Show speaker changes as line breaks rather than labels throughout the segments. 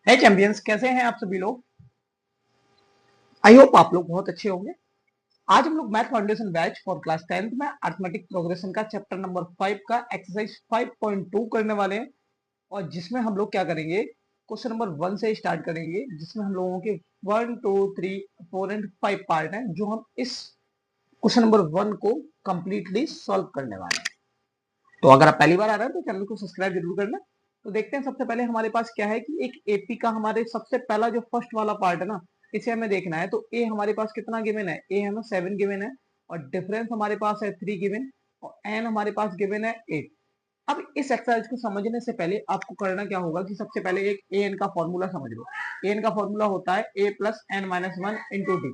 है चैंपियंस, कैसे हैं आप सभी लोग। आई होप आप लोग बहुत अच्छे होंगे। आज हम लोग math foundation batch for class 10th में अर्थमेटिक प्रोग्रेशन का चैप्टर नंबर 5 का एक्सरसाइज 5.2 करने वाले हैं। और जिसमें हम लोग क्या करेंगे, क्वेश्चन नंबर 1 से स्टार्ट करेंगे, जिसमें हम लोगों के 1 2 3 4 एंड 5 पार्ट हैं, जो हम इस क्वेश्चन नंबर 1 को कंप्लीटली सॉल्व करने वाले हैं। तो अगर आप पहली बार आ रहे हैं तो चैनल को सब्सक्राइब जरूर करना। तो देखते हैं सबसे पहले हमारे पास क्या है कि एक एपी का हमारे सबसे पहला जो फर्स्ट वाला पार्ट है ना, इसे हमें देखना है। तो ए हमारे पास कितना गिवन है, ए हमें 7 गिवन है, और डिफरेंस हमारे पास है 3 गिवन, और एन हमारे पास गिवन है 8। अब इस एक्सरसाइज को समझने से पहले आपको करना क्या होगा कि सबसे पहले एक ए एन का फॉर्मूला समझ लो। ए एन का फॉर्मूला होता है A plus N minus one into D.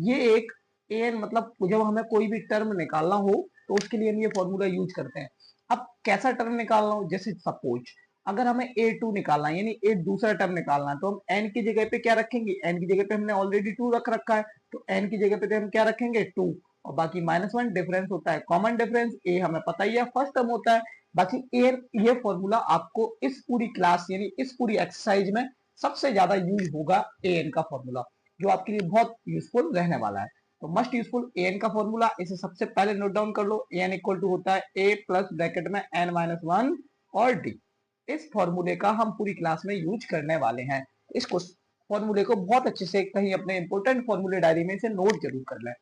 ये एक ए एन मतलब जब हमें कोई भी टर्म निकालना हो तो उसके लिए हम ये फॉर्मूला यूज करते हैं। अब कैसा टर्म निकालना हो, जैसे सपोज अगर हमें a2 निकालना है, यानी एक दूसरा टर्म निकालना है, तो हम n की जगह पे क्या रखेंगे, n की जगह पे हमने ऑलरेडी 2 रख रखा है, तो n की जगह पे हम क्या रखेंगे 2, और बाकी -1 डिफरेंस होता है, कॉमन डिफरेंस a हमें पता ही है फर्स्ट टर्म होता है। बाकी ये फॉर्मूला आपको इस पूरी क्लास यानी इस पूरी एक्सरसाइज में सबसे ज्यादा यूज होगा ए एन का फॉर्मूला, जो आपके लिए बहुत यूजफुल रहने वाला है। तो मस्ट यूजफुल ए एन का फॉर्मूला, इसे सबसे पहले नोट डाउन कर लो। ए एन इक्वल टू होता है ए प्लस ब्रैकेट में एन माइनस वन और डी। इस फॉर्मूले का हम पूरी क्लास में यूज करने वाले हैं। इसको फॉर्मूले को बहुत अच्छे से कहीं अपने इंपोर्टेंट फॉर्मूले डायरी में से नोट जरूर कर लें।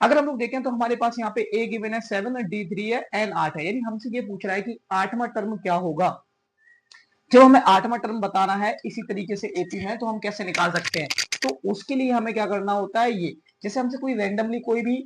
अगर हम लोग देखें तो हमारे पास यहाँ पे ए गिवन है 7 और डी 3 है, एन 8 है, यानी हमसे ये पूछ रहा है कि आठवां टर्म क्या होगा। जब हमें आठवां टर्म बताना है इसी तरीके से एपी में, तो हम कैसे निकाल सकते हैं। तो उसके लिए हमें क्या करना होता है, ये जैसे हमसे कोई रैंडमली कोई भी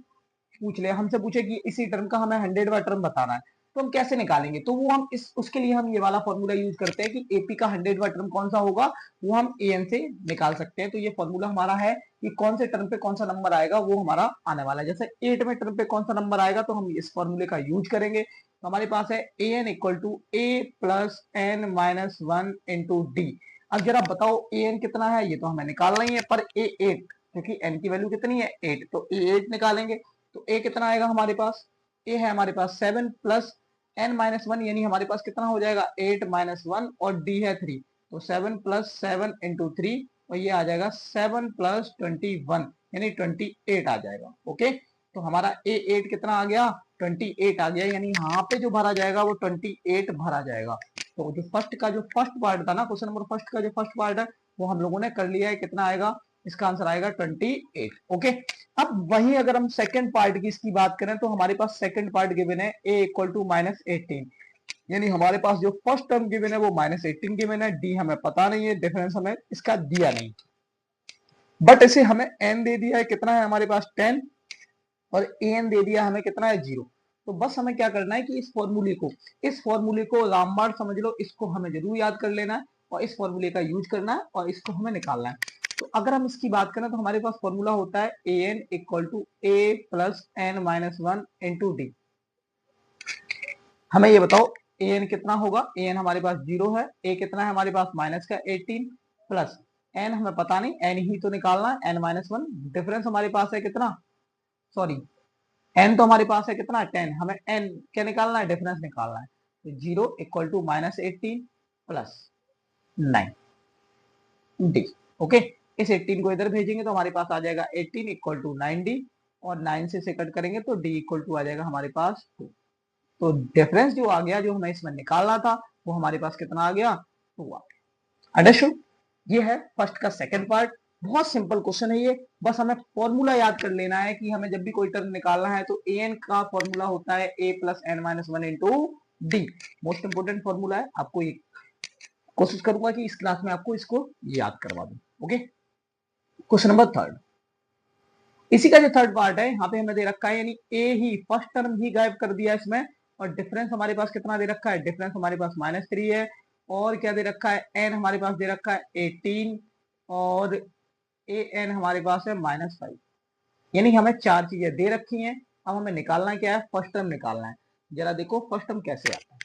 पूछ ले, हमसे पूछे कि इसी टर्म का हमें 100वां टर्म बताना है, तो हम कैसे निकालेंगे। तो वो हम इस उसके लिए हम ये वाला फॉर्मूला यूज करते हैं कि एपी का 100वां टर्म कौन सा होगा, वो हम एन से निकाल सकते हैं। तो ये फॉर्मूला हमारा है कि कौन से टर्म पे कौन सा नंबर आएगा वो हमारा आने वाला है। जैसे 8 में टर्म पे कौन सा नंबर आएगा, तो हम इस फॉर्मूले का यूज करेंगे। तो हमारे पास है A N equal to A plus N minus one into D. अब जरा बताओ ए एन कितना है, ये तो हमें निकालना ही है, पर ए 8, क्योंकि एन की वैल्यू कितनी है 8, तो ए 8 निकालेंगे। तो ए कितना आएगा हमारे पास, ए है हमारे पास 7 प्लस एन माइनस वन, यानी हमारे पास कितना हो जाएगा 8 माइनस वन, और डी है 3, तो 7 प्लस 7 इंटू 3, और ये आ जाएगा 7 प्लस 21, यानी 28 आ जाएगा। ओके, तो हमारा ए 8 कितना आ गया 28 आ गया, यानी यहाँ पे जो भरा जाएगा वो 28 भरा जाएगा। तो जो फर्स्ट पार्ट था ना, क्वेश्चन नंबर फर्स्ट का जो फर्स्ट पार्ट है वो हम लोगों ने कर लिया है। कितना आएगा, इसका आंसर आएगा 28। ओके, अब वही अगर हम सेकंड पार्ट की इसकी बात करें तो हमारे पास सेकंड पार्ट गिवन है a इक्वल टू -18, यानी हमारे पास जो फर्स्ट टर्म गिवन है वो -18 गिवन है, डी हमें पता नहीं है, डिफरेंस हमें इसका दिया नहीं, बट इसे हमें n दे दिया है, कितना है हमारे पास 10, और an दे दिया हमें कितना है 0। तो बस हमें क्या करना है कि इस फॉर्मूले को रामबाण समझ लो, इसको हमें जरूर याद कर लेना है, और इस फॉर्मूले का यूज करना है, और इसको हमें निकालना है। तो अगर हम इसकी बात करें तो हमारे पास फॉर्मूला होता है A N equal to A plus N minus one into D. हमें ये बताओ ए एन कितना होगा, ए एन हमारे पास 0 है, ए कितना है हमारे पास माइनस का 18, प्लस एन हमें पता नहीं, एन ही तो निकालना है, एन माइनस वन, डिफरेंस हमारे पास है कितना, सॉरी एन तो हमारे पास है कितना 10, हमें एन क्या निकालना है, डिफरेंस निकालना है। तो 0 equal to -18 plus 9 D. Okay, इस 18 को इधर भेजेंगे तो हमारे पास आ जाएगा 18 इक्वल टू 9d, और 9 से कट करेंगे तो d इक्वल टू आ जाएगा हमारे पास 2। तो डिफरेंस जो आ गया, जो हमें इसमें निकालना था, वो हमारे पास कितना आ गया 2 आ गया। अंडरस्टूड, ये है फर्स्ट का सेकंड पार्ट। बहुत सिंपल क्वेश्चन है ये, बस हमें फॉर्मूला याद कर लेना है कि हमें जब भी कोई टर्म निकालना है तो ए एन का फॉर्मूला होता है A plus N minus one into D. Most important formula है, आपको ये कोशिश करूंगा कि इस क्लास में आपको इसको याद करवा दूं। ओके, क्वेश्चन नंबर थर्ड, इसी का जो थर्ड पार्ट है यहाँ पे हमें दे रखा है, यानी ए ही फर्स्ट टर्म ही गायब कर दिया इसमें, और डिफरेंस हमारे पास कितना दे रखा है, डिफरेंस हमारे पास -3 है, और क्या दे रखा है एन हमारे पास दे रखा है 18, और ए एन हमारे पास है -5, यानी हमें चार चीजें दे रखी हैं। अब हमें निकालना क्या है, फर्स्ट टर्म निकालना है। जरा देखो फर्स्ट टर्म कैसे आता है।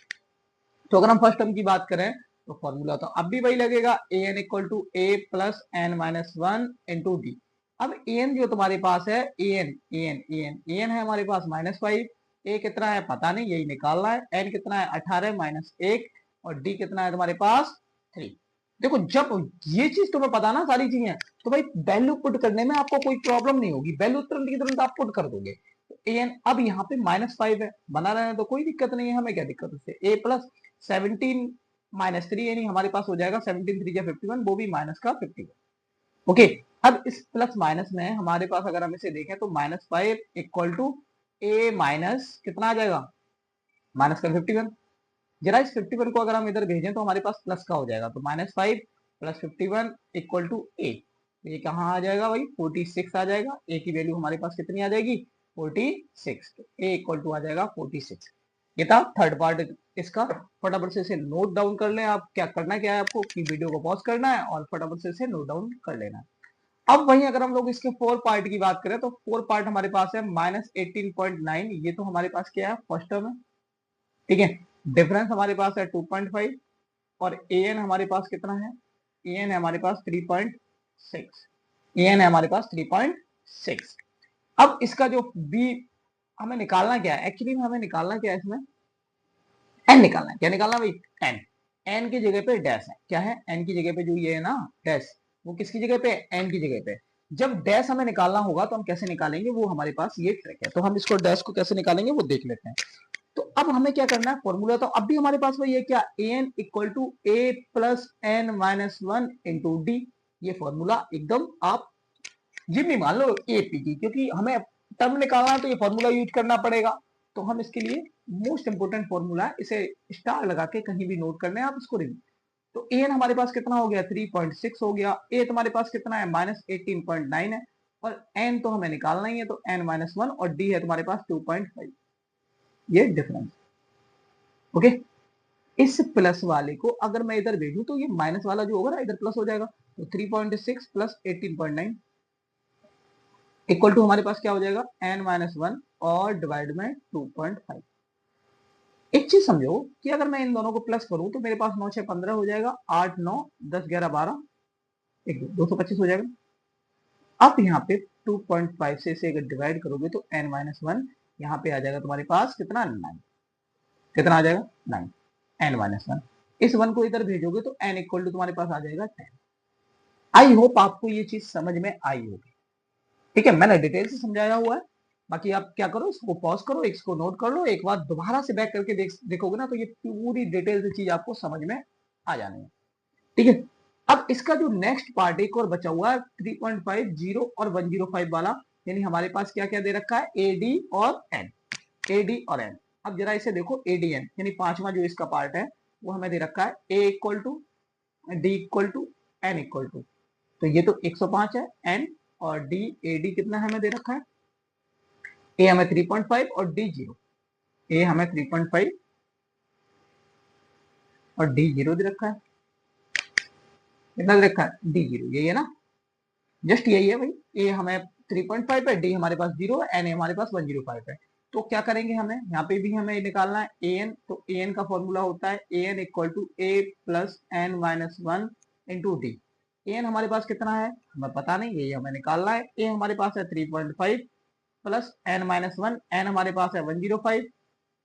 तो अगर हम फर्स्ट टर्म की बात करें तो फॉर्मूला तो अब भी वही लगेगा, A N equal to A plus N minus one into D. अब ए एन जो तुम्हारे पास है, ए एन है हमारे पास -5, ए कितना है पता नहीं, यही निकालना है, एन कितना है 18 -1, और डी कितना है तुम्हारे पास 3। देखो जब ये चीज तुम्हें पता ना सारी चीजें, तो भाई वैल्यू पुट करने में आपको कोई प्रॉब्लम नहीं होगी, वैल्यू तुरंत की तुरंत आप पुट कर दोगे। तो an अब यहाँ पे -5 है, बना रहे हैं तो कोई दिक्कत नहीं है, हमें क्या दिक्कत है। a प्लस 17 - 3 यानी हमारे पास हो जाएगा 17 3 51, वो भी माइनस का 51। ओके, अब इस प्लस माइनस में हमारे पास अगर हम इसे देखें तो -5 इक्वल टू a माइनस कितना आ जाएगा, माइनस का 51। जरा इस 51 को अगर हम इधर भेजें तो हमारे पास प्लस का हो जाएगा, तो -5 + 51 इक्वल टू ए। ये कहाँ आ जाएगा भाई, 46 आ जाएगा। ए की वैल्यू हमारे पास कितनी आ जाएगी, 46। तो ए इक्वल टू आ जाएगा 46। ये था थर्ड पार्ट इसका। फटाफट से इसे नोट डाउन कर लें। आप क्या करना, क्या है आपको कि वीडियो को पॉज करना है और फटाफट से इसे नोट डाउन कर लेना है। अब वहीं अगर हम लोग इसके 4 पार्ट की बात करें तो 4 पार्ट हमारे पास है -18.9। ये तो हमारे पास क्या है, फर्स्ट टर्म है, ठीक है। डिफरेंस हमारे पास है 2.5 और an हमारे पास कितना है, an है हमारे पास 3.6। an है हमारे पास 3.6। अब इसका जो b हमें निकालना क्या है, एक्चुअली में हमें निकालना क्या है, इसमें n निकालना है। क्या निकालना भाई, n। n की जगह पे डैश है, क्या है, n की जगह पे जो ये है ना डैश, वो किसकी जगह पे, n की जगह पे। जब डैश हमें निकालना होगा तो हम कैसे निकालेंगे, वो हमारे पास ये ट्रिक है। तो हम इसको डैश को कैसे निकालेंगे वो देख लेते हैं। तो अब हमें क्या करना है, फॉर्मूला तो अब भी हमारे पास वही है, क्या, an equal to a plus n minus 1 into D. ये फॉर्मूला एकदम आप जिम भी मान लो एपी की, क्योंकि हमें टर्म निकालना है तो ये फॉर्मूला यूज करना पड़ेगा। तो हम इसके लिए मोस्ट इंपोर्टेंट फॉर्मूला है, इसे स्टार लगा के कहीं भी नोट करने आप इसको रिव्यू। तो एन हमारे पास कितना हो गया, 3.6 हो गया। ए तुम्हारे पास कितना है, -18.9 है। और एन तो हमें निकालना ही है, तो n माइनस 1 और डी है तुम्हारे पास 2.5। ये डिफरेंस, ओके। इस प्लस वाले को अगर मैं इधर भेजूं तो ये माइनस वाला जो होगा ना इधर प्लस हो जाएगा। तो 3.6 प्लस 18.9 इक्वल टू हमारे पास क्या हो जाएगा, n-1 और डिवाइड में 2.5। एक चीज समझो कि अगर मैं इन दोनों को प्लस करूं तो मेरे पास 9 6 15 हो जाएगा, 8 9 10 11 12 1 225 हो जाएगा। अब यहाँ पे 2.5 से इसे अगर डिवाइड करोगे तो n-1 यहाँ पे आ जाएगा तुम्हारे पास कितना, 9। कितना आ जाएगा, 9। n-1 इस 1 को इधर भेजोगे तो n इक्वल टू तुम्हारे पास आ जाएगा 10। आई होप आपको ये चीज समझ में आई होगी, ठीक है। मैंने डिटेल से समझाया हुआ है। बाकी आप क्या करो, इसको पॉज करो, इसको नोट कर लो, एक बार दोबारा से बैक करके देखोगे ना तो ये पूरी डिटेल से चीज आपको समझ में आ जानी है, ठीक है। अब इसका जो नेक्स्ट पार्ट एक और बचा हुआ है 3.5 0 और 105 वाला, यानी हमारे पास क्या क्या दे रखा है, एडी और एन। एडी और एन, अब जरा इसे देखो, एडीएन यानी पांचवा जो इसका पार्ट है वो हमें दे रखा है, A equal to D equal to N equal to. तो ये तो 105 है, एन और डी, ए डी कितना हमें दे रखा है, ए हमें 3.5 और डी 0। ए हमें 3.5 और डी 0 दे रखा है। कितना दे रखा है, डी 0, यही है ना, जस्ट यही है भाई। ए हमें 3.5 है, डी हमारे पास 0 है, एन हमारे पास 105 है। तो क्या करेंगे, हमें यहाँ पे भी हमें निकालना है ए एन। तो ए एन का फॉर्मूला होता है A N equal to A plus N minus 1 into D. A N हमारे पास कितना है हमें पता नहीं, यही हमें निकालना है। ए हमारे पास है 3.5 प्लस एन माइनस 1, एन हमारे पास है 105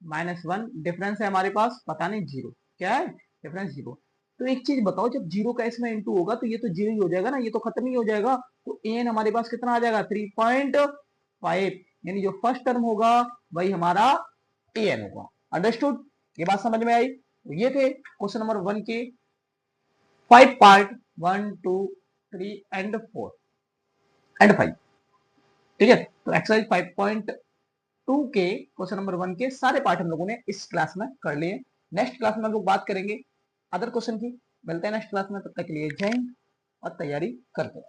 माइनस 1, डिफरेंस है हमारे पास पता नहीं 0। क्या है डिफरेंस, 0। तो एक चीज बताओ, जब 0 का इसमें इंटू होगा तो ये तो 0 ही हो जाएगा ना, ये तो खत्म ही हो जाएगा। तो एन हमारे पास कितना आ जाएगा, 3.5, यानी जो फर्स्ट टर्म होगा वही हमारा ए एन होगा। अंडरस्टूड, ये बात समझ में आई। तो ये थे क्वेश्चन नंबर 1 के 5 पार्ट, 1 2 3 एंड 4 एंड 5, ठीक है। तो एक्सरसाइज 5.2 के क्वेश्चन नंबर 1 के सारे पार्ट हम लोगों ने इस क्लास में कर लिए। नेक्स्ट क्लास में हम लोग बात करेंगे अदर क्वेश्चन की। मिलते हैं नेक्स्ट क्लास में, तब तक के लिए जय हिंद और तैयारी करते हैं।